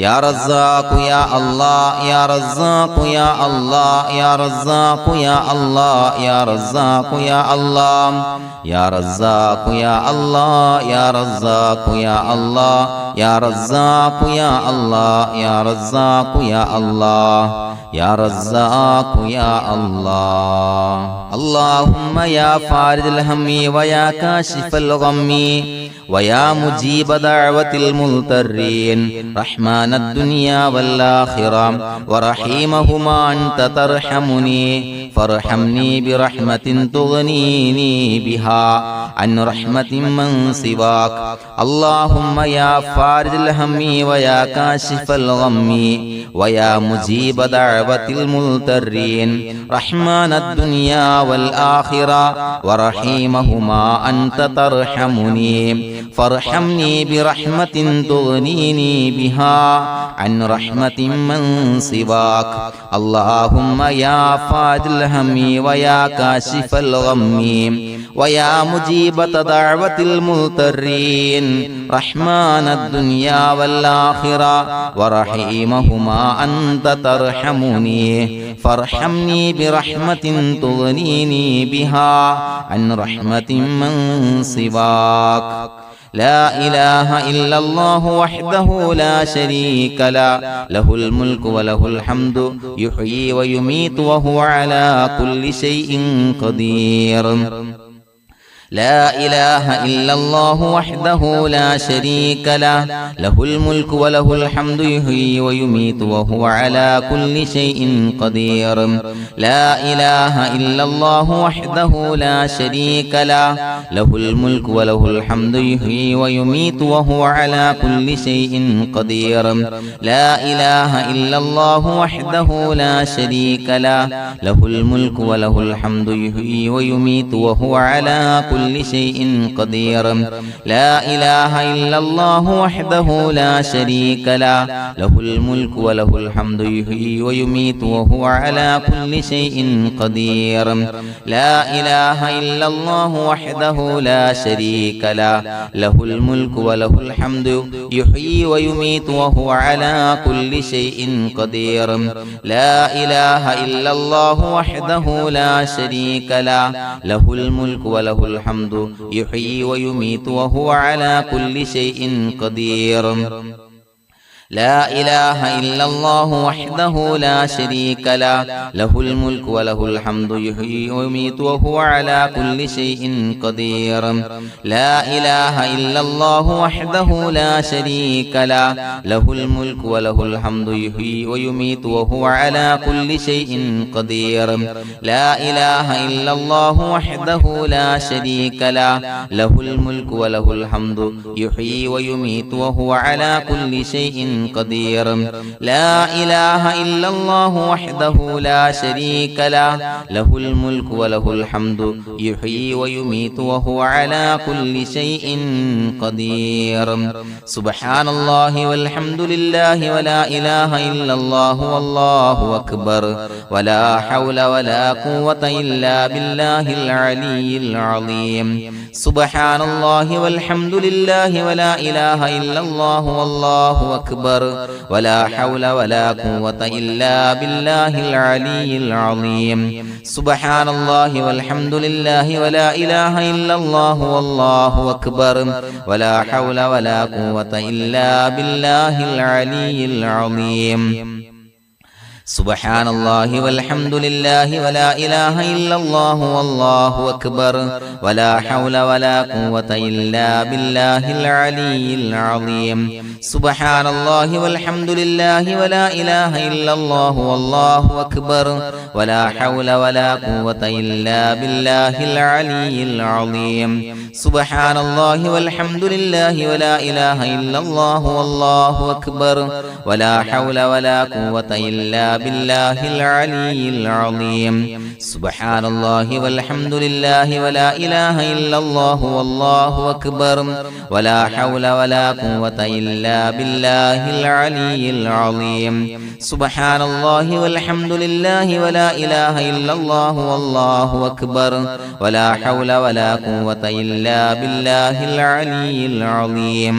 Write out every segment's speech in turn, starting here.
يا رزاق يا الله يا رزاق يا الله يا رزاق يا الله يا رزاق يا الله يا رزاق يا الله يا رزاق يا الله يا رزاق يا الله يا رزاق يا الله يا رزاق يا الله اللهم يا فارج الهم ويا كاشف الغم ويا مجيب دعوة المضطرين رحمن الدنيا والآخرة ورحيمهما أنت ترحمني فارحمني برحمة تغنيني بها عن رحمة من سواك اللهم يا فارج الهم ويا كاشف الغم ويا مجيب دعوة المضطرين رحمن الدنيا والآخرة ورحيمهما أنت ترحمني فارحمني برحمة تغنيني بها عن رحمة من سواك اللهم يا فارج الهم ويا كاشف الغم ويا مجيب دعوة المضطرين رحمن الدنيا والآخرة ورحيمهما أنت ترحمني فارحمني برحمة تغنيني بها عن رحمة من سواك لا إله إلا الله وحده لا شريك له له الملك وله الحمد يحيي ويميت وهو على كل شيء قدير لا إله إلا الله وحده لا شريك له له الملك وله الحمد يحيي ويميت وهو على كل شيء قدير لا إله إلا الله وحده لا شريك له له الملك وله الحمد يحيي ويميت وهو على كل شيء قدير لا إله إلا الله وحده لا شريك له له الملك وله الحمد يحيي ويميت وهو على كل شيء قدير لا إله إلا الله وحده لا شريك له له الملك وله الحمد يحيي ويميت وهو على كل شيء قدير لا إله إلا الله وحده لا شريك له له الملك وله الحمد يحيي ويميت وهو على كل شيء قدير لا إله إلا الله وحده لا شريك له له الملك وله الحمد يحيي ويميت وهو على كل شيء قدير لا إله إلا الله وحده لا شريك له له الملك وله الحمد يحيي ويميت وهو على كل شيء قدير لا إله إلا الله وحده لا شريك له له الملك وله الحمد يحيي ويميت وهو على كل شيء قدير لا إله إلا الله وحده لا شريك له له الملك وله الحمد يحيي ويميت وهو على كل شيء قدير لا إله إلا الله وحده لا شريك له له الملك وله الحمد يحيي ويميت وهو على كل شيء قدير سبحان الله والحمد لله ولا إله إلا الله والله أكبر ولا حول ولا قوة إلا بالله العلي العظيم سبحان الله والحمد لله ولا إله إلا الله والله أكبر ولا حول ولا قوة إلا بالله العلي العظيم سبحان الله والحمد لله ولا إله إلا الله والله أكبر ولا حول ولا قوة إلا بالله العلي العظيم سبحان الله والحمد لله ولا إله إلا الله والله أكبر ولا حول ولا قوة إلا بالله العلي العظيم سبحان الله والحمد لله ولا إله إلا الله والله أكبر ولا حول ولا قوة إلا بالله العلي العظيم سبحان الله والحمد لله ولا إله إلا الله والله أكبر ولا حول ولا قوة إلا بالله العلي العظيم سبحان الله والحمد لله ولا إله إلا الله والله أكبر ولا حول ولا قوة إلا بالله العلي العظيم سبحان الله والحمد لله ولا إله إلا الله والله أكبر ولا حول ولا قوة إلا بالله العلي العظيم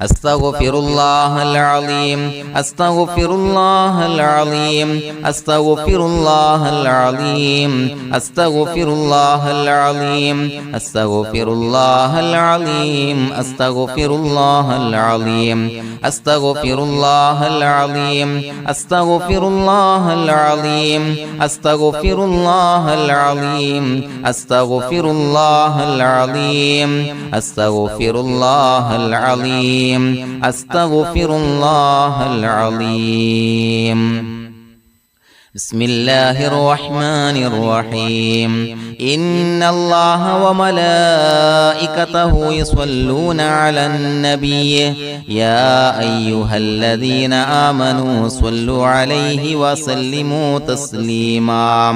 أستغفر الله العظيم أستغفر الله العظيم أستغفر الله العظيم أستغفر الله العظيم أستغفر الله العظيم أستغفر الله العظيم أستغفر الله العظيم أستغفر الله العظيم أستغفر الله العظيم أستغفر الله العظيم أستغفر الله العظيم أستغفر الله العظيم بسم الله الرحمن الرحيم إن الله وملائكته يصلون على النبي يا أيها الذين آمنوا صلوا عليه وسلموا تسليما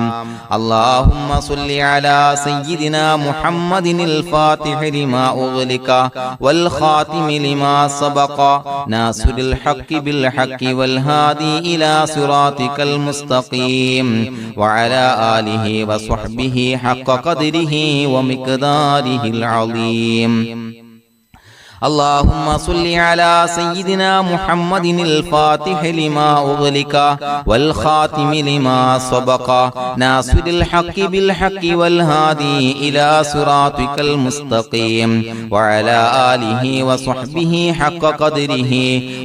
اللهم صل على سيدنا محمد الفاتح لما أغلق والخاتم لما سبق ناصر الحق بالحق والهادي إلى صراطك المستقيم وعلى آله وصحبه حق قدره ومقداره العظيم اللهم صل على سيدنا محمد الفاتح لما أغلق والخاتم لما سبق ناصر الحق بالحق والهادي إلى صراطك المستقيم وعلى آله وصحبه حق قدره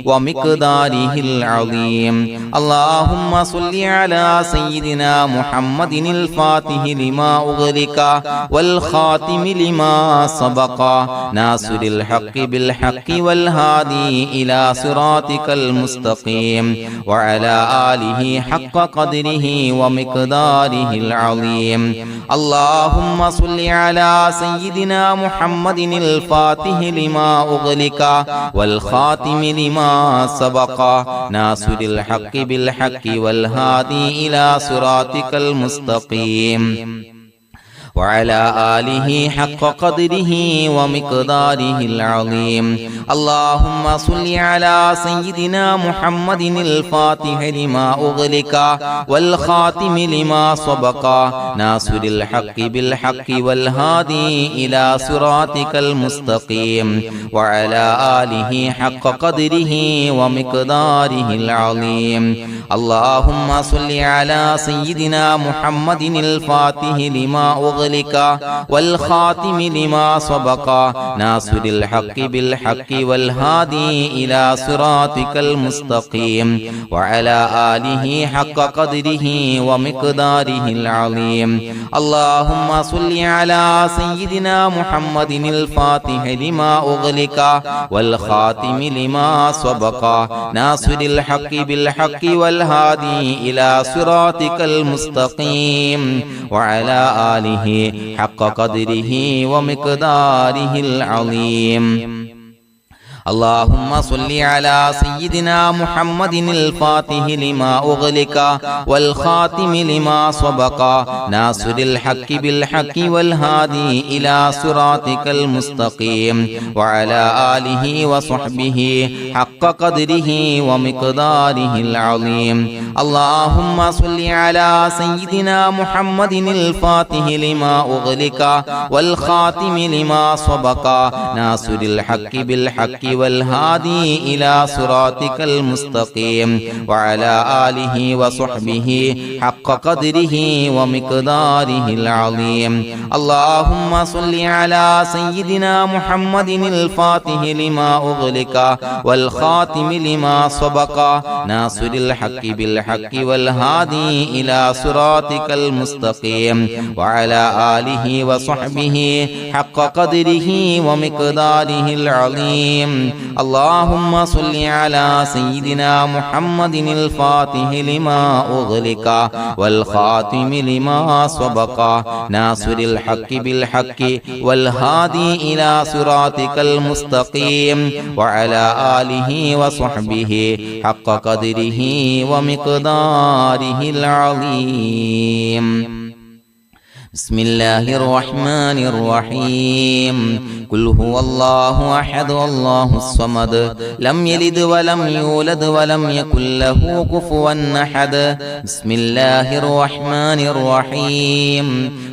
ومقداره العظيم اللهم صل على سيدنا محمد الفاتح لما أغلق والخاتم لما سبق ناصر الحق بالحق والهادي إلى صراطك المستقيم وعلى آله حق قدره ومقداره العظيم اللهم صل على سيدنا محمد الفاتح لما أغلق والخاتم لما سبق ناصر الحق بالحق والهادي إلى صراطك المستقيم وعلى آله حق قدره ومقداره العظيم اللهم صل على سيدنا محمد الفاتح لما أغلق والخاتم لما سبق ناصر الحق بالحق والهادي إلى صراطك المستقيم وعلى آله حق قدره ومقداره العظيم اللهم صل على سيدنا محمد الفاتح لما أغلق والخاتم لما سبق ناصر الحق بالحق والهادي إلى صراطك المستقيم وعلى آله حق قدره ومقداره العظيم اللهم صل على سيدنا محمد الفاتح لما أغلق والخاتم لما سبق ناصر الحق بالحق والهادي إلى صراطك المستقيم وعلى آله حق قدره ومقداره العظيم اللهم صل على سيدنا محمد الفاتح لما أغلق والخاتم لما سبق ناصر الحق بالحق والهادي إلى صراطك المستقيم وعلى آله وصحبه حق قدره ومقداره العظيم اللهم صل على سيدنا محمد الفاتح لما أغلق والخاتم لما سبق ناصر الحق بالحق والهادي إلى صراطك المستقيم وعلى آله وصحبه حق قدره ومقداره العظيم اللهم صل على سيدنا محمد الفاتح لما أغلق والخاتم لما سبق ناصر الحق بالحق والهادي إلى صراطك المستقيم وعلى آله وصحبه حق قدره ومقداره العظيم اللهم صل على سيدنا محمد الفاتح لما أغلق والخاتم لما سبق ناصر الحق بالحق والهادي إلى صراطك المستقيم وعلى آله وصحبه حق قدره ومقداره العظيم بسم الله الرحمن الرحيم قل هو الله أحد الله الصمد لم يلد ولم يولد ولم يكن له كفوا أحد بسم الله الرحمن الرحيم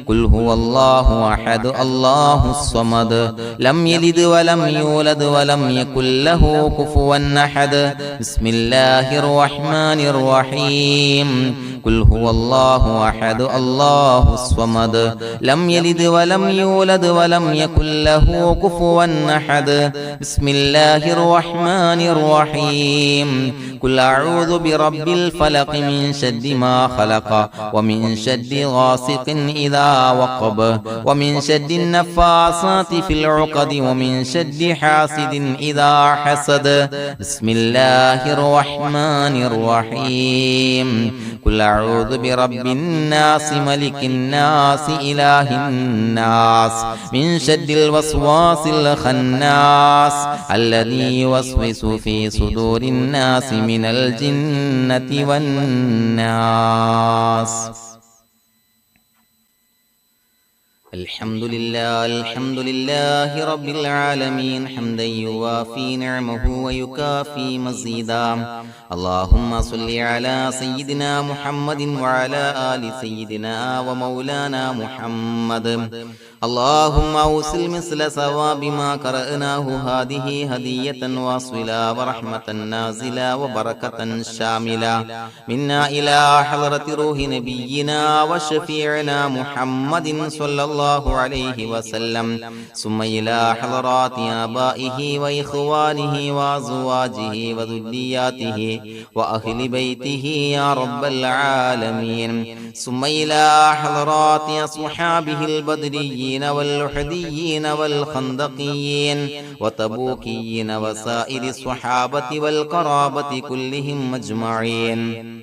قل هو الله أحد الله الصمد لم يلد ولم يولد ولم يكن له كفوا أحد بسم الله الرحمن الرحيم قل هو الله أحد الله الصمد لم يلد ولم يولد ولم يكن له كفوا أحد بسم الله الرحمن الرحيم قل أعوذ برب الفلق من شر ما خلق ومن شر غاسق إذا وقب ومن شر النفاثات في العقد ومن شر حاسد إذا حسد بسم الله الرحمن الرحيم قل أعوذ برب الناس ملك الناس إله الناس من شر الوسواس الخناس الذي يوسوس في صدور الناس من الجنة والناس الحمد لله رب العالمين حمدا يوافي نعمه ويكافي مزيدا اللهم صل على سيدنا محمد وعلى آل سيدنا ومولانا محمد اللهم أوصل مثل ثواب ما قرأناه هذه هدية واصلة ورحمة نازلة وبركة شاملة منا إلى حضرة روح نبينا وشفيعنا محمد صلى الله عليه وسلم ثم إلى حضرات آبائه وإخوانه وأزواجه وذرياته وأهل بيته يا رب العالمين ثم إلى حضرات أصحابه البدريين والأحديين والخندقيين وتبوكيين وسائر الصحابة والقرابة كلهم أجمعين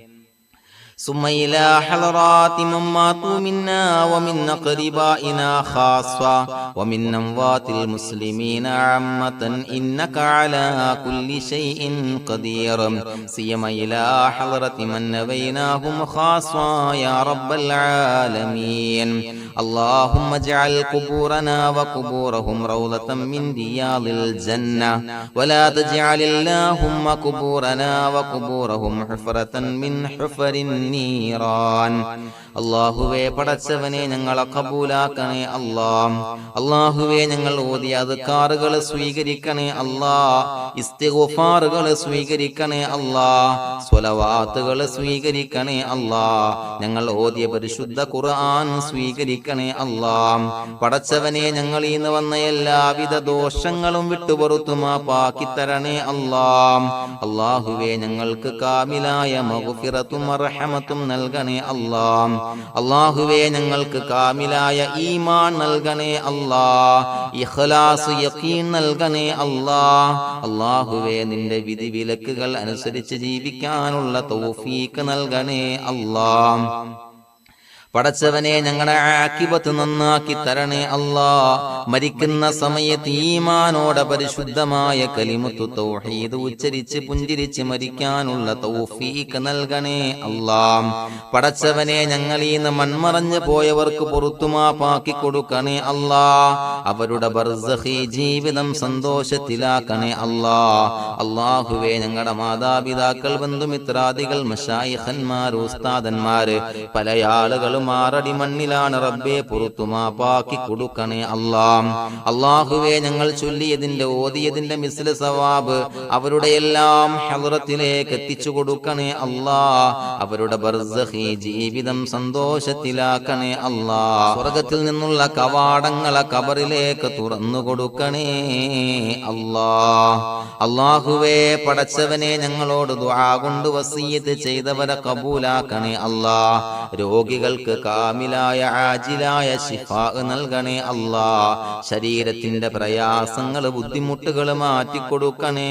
ثم إلى حضرات من ماتوا منا ومن أقربائنا خاصة ومن أموات المسلمين عامة إنك على كل شيء قدير سيما إلى حضرة من نبيناهم خاصة يا رب العالمين اللهم اجعل قبورنا وقبورهم روضة من رياض الجنة ولا تجعل اللهم قبورنا وقبورهم حفرة من حفر النيران അല്ലാഹുവേ പടച്ചവനെ ഞങ്ങളെ കബൂലാക്കണേ അല്ലാഹ് അല്ലാഹുവേ ഞങ്ങൾ ഓതിയ അദ്കാറുകൾ സ്വീകരിക്കണേ അല്ലാഹ് ഇസ്തിഗ്ഫാറുകൾ സ്വീകരിക്കണേ അല്ലാഹ് സ്വലവാത്തുകൾ സ്വീകരിക്കണേ അല്ലാഹ് ഞങ്ങൾ ഓതിയ പരിശുദ്ധ ഖുർആൻ സ്വീകരിക്കണേ അല്ലാഹ് പടച്ചവനെ ഞങ്ങളിൽ നിന്ന് വന്ന എല്ലാവിധ ദോഷങ്ങളും വിട്ടുപുറത്തു മാപ്പാക്കി തരണേ അല്ലാഹ് അല്ലാഹുവേ ഞങ്ങൾക്ക് കാമിലായ മഗ്ഫിറത്തും റഹ്മത്തും നൽകണേ അല്ലാഹ് അല്ലാഹുവേ ഞങ്ങൾക്ക് കാമിലായ ഈമാൻ നൽകണേ അല്ലാഹ് ഇഖ്ലാസ് യഖീൻ നൽകണേ അല്ലാഹ് അല്ലാഹുവേ നിന്റെ വിധി വിലക്കുകൾ അനുസരിച്ച് ജീവിക്കാനുള്ള തൗഫീഖ് നൽകണേ അല്ലാഹ് പടച്ചവനെ ഞങ്ങളുടെ ആഖിബത്ത് നന്നാക്കി തരണേ അല്ലാഹ് മരിക്കുന്ന സമയത്ത് ഈമാനോടെ പരിശുദ്ധമായ കലിമത്തു തൗഹീദ് ഉച്ചരിച്ച് പുഞ്ചിരിച്ച് മരിക്കാനുള്ള തൗഫീഖ് നൽകണേ അല്ലാഹ് പടച്ചവനെ ഞങ്ങളിൽ നിന്ന് മൺമറഞ്ഞു പോയവർക്ക് പുറത്തുമാപ്പാക്കി കൊടുക്കണേ അല്ലാഹ് അവരുടെ ബർസഖി ജീവിതം സന്തോഷത്തിലാക്കണേ അല്ലാഹ് അല്ലാഹുവേ ഞങ്ങളുടെ മാതാപിതാക്കൾ ബന്ധുമിത്രാദികൾ മശായിഖന്മാർ ഉസ്താദന്മാര് പല ആളുകളും മാറടി മണ്ണിലാണ് റബ്ബേ പുറത്തുമാപ്പാക്കി കൊടുക്കണേ അല്ലാഹ് അല്ലാഹുവേ ഞങ്ങൾ ചൊല്ലിയതിന്റെ ഓതിയതിന്റെ മിസ്ല സവാബ് അവരുടെ എല്ലാം ഹളറത്തിലേക്ക് എത്തിച്ചു കൊടുക്കണേ അല്ലാഹ് അവരുടെ ബർസഖി ജീവിതം സന്തോഷത്തിലാക്കണേ അല്ലാഹ് സ്വർഗ്ഗത്തിൽ നിന്നുള്ള കവാടങ്ങളെ ഖബറിലേക്ക് തുറന്നു കൊടുക്കണേ അല്ലാഹ് അല്ലാഹുവേ പടച്ചവനെ ഞങ്ങളോട് ദുആ കൊണ്ട് വസിയത്ത് ചെയ്തവരെ കബൂലാക്കണേ അല്ലാഹ് രോഗികൾക്ക് കാമിലായ ആജിലായ ശിഫാ നൽകണേ അല്ലാഹ് ശരീരത്തിന്റെ പ്രയാസങ്ങൾ ബുദ്ധിമുട്ടുകൾ മാറ്റിക്കൊടുക്കണേ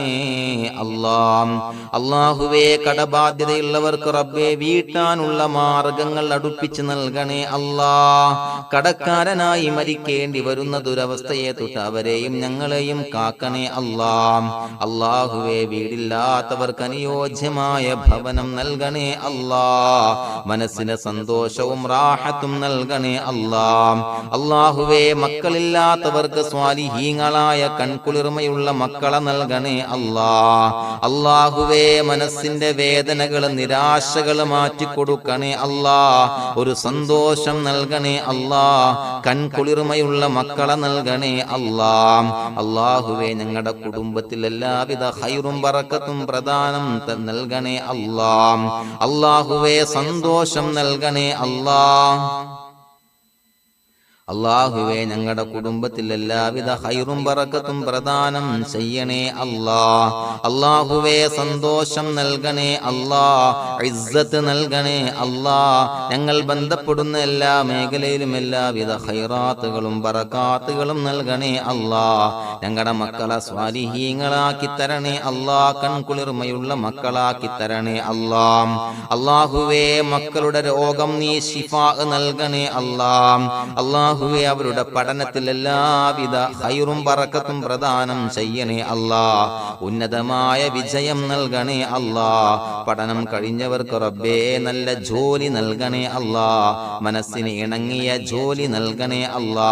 അല്ലാഹ് അല്ലാഹുവേ കടബാധ്യതയുള്ളവർക്ക് റബ്ബേ വീട്ടാനുള്ള മാർഗങ്ങൾ അടുപ്പിച്ച് നൽകണേ അല്ലാഹ് കടക്കാരനായി മരിക്കേണ്ടി വരുന്ന ദുരവസ്ഥയെ തൊട്ട് അവരെയും ഞങ്ങളെയും കാക്കണേ അല്ലാഹ് അല്ലാഹുവേ വീടില്ലാത്തവർക്ക് അനുയോജ്യമായ ഭവനം നൽകണേ അല്ലാഹ് മനസ്സിന് സന്തോഷവും റാഹത്തും നൽകണേ അല്ലാ. അല്ലാഹുവേ മക്കളില്ലാത്തവർക്ക് സ്വാലിഹീങ്ങളായ കൺകുളിർമയുള്ള മക്കളെ നൽകണേ അല്ലാ. അല്ലാഹുവേ മനസ്സിന്റെ വേദനകൾ നിരാശകൾ മാറ്റിക്കൊടുക്കണേ അല്ലാ. ഒരു സന്തോഷം നൽകണേ അല്ലാ. കൺകുളിർമയുള്ള മക്കളെ നൽകണേ അല്ലാ. അല്ലാഹുവേ ഞങ്ങളുടെ കുടുംബത്തിൽ എല്ലാവിധ ഖൈറും ബറക്കത്തും പ്രദാനം നൽകണേ അല്ലാ. അല്ലാഹുവേ സന്തോഷം നൽകണേ അല്ലാ. അല്ലാഹുവേ ഞങ്ങളുടെ കുടുംബത്തിൽ എല്ലാവിധ ഖൈറും ബറക്കത്തും പ്രദാനം ചെയ്യണേ അല്ലാ. അല്ലാഹുവേ സന്തോഷം നൽകണേ അല്ലാ. ഇസ്സത്ത് നൽകണേ അല്ലാ. ഞങ്ങൾ ബന്ധപ്പെടുന്ന എല്ലാ മേഖലയിലും എല്ലാവിധ ഖൈറാത്തുകളും ബറകാത്തുകളും നൽകണേ അല്ലാ. ഞങ്ങളുടെ മക്കളെ സ്വാലിഹീങ്ങളാക്കി തരണേ അല്ലാ. കൺകുളിർമയുള്ള മക്കളാക്കി തരണേ അല്ലാ. അല്ലാഹുവേ മക്കളുടെ രോഗം നീ ശിഫാ നൽകണേ അല്ലാ. അല്ലാഹുവേ അവരുടെ പഠനത്തിൽ എല്ലാവിധ ഖൈറും ബറക്കത്തും പ്രദാനം ചെയ്യണേ അല്ലാ. ഉന്നതമായ വിജയം നൽകണേ അല്ലാ. പഠനം കഴിഞ്ഞവർക്ക് റബ്ബേ നല്ല ജോലി നൽകണേ അല്ലാ. മനസ്സിന് ഇണങ്ങിയ ജോലി നൽകണേ അല്ലാ.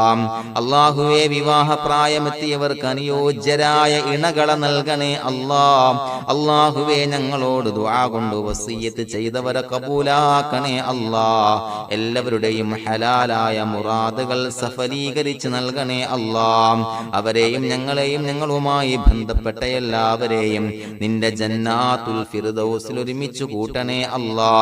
അല്ലാഹുവേ വിവാഹ പ്രായമെത്തിയവർക്ക് അനുയോജ്യരായ ഇണകളെ നൽകണേ അല്ലാ. അല്ലാഹുവേ ഞങ്ങളോട് ദുആ കൊണ്ട് വസിയ്യത്ത് ചെയ്തവരെ കബൂലാക്കണേ അല്ലാ. എല്ലാവരുടെയും ഹലാലായ മുറാദുകൾ സഫലീകരിച്ച് നൽകണേ അല്ലാ. അവരെയും ഞങ്ങളെയും ഞങ്ങളുമായി ബന്ധപ്പെട്ട എല്ലാവരെയും നിന്റെ ജന്നാത്തുൽ ഫിർദൗസിൽ ഒരുമിച്ച് കൂട്ടണേ അല്ലാ.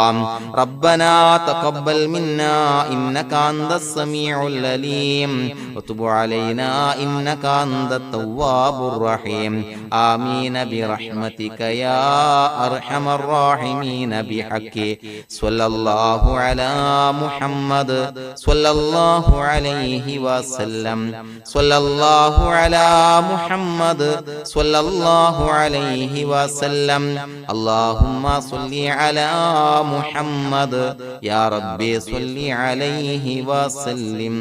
റബ്ബനാ തഖബ്ബൽ മിന്നാ ഇന്നക അന്തസ് സമീഉൽ അലീം വതുബ് അലൈനാ ഇന്നക അന്തത് തവ്വാബുർ റഹീം. ആമീൻ ബിറഹ്മതിക യാ അർഹമർ റഹീമീൻ ബിഹഖി സ്വല്ലല്ലാഹു അലാ മുഹമ്മദ് സ്വല്ലല്ലാഹു അലൈഹി വസല്ലം. സ്വല്ലല്ലാഹു അലാ മുഹമ്മദ് സ്വല്ലല്ലാഹു അലൈഹി വസല്ലം. അല്ലാഹുമ്മ സ്വല്ലി അലാ മുഹമ്മദ് യാ റബ്ബി സ്വല്ലി അലൈഹി വസല്ലം.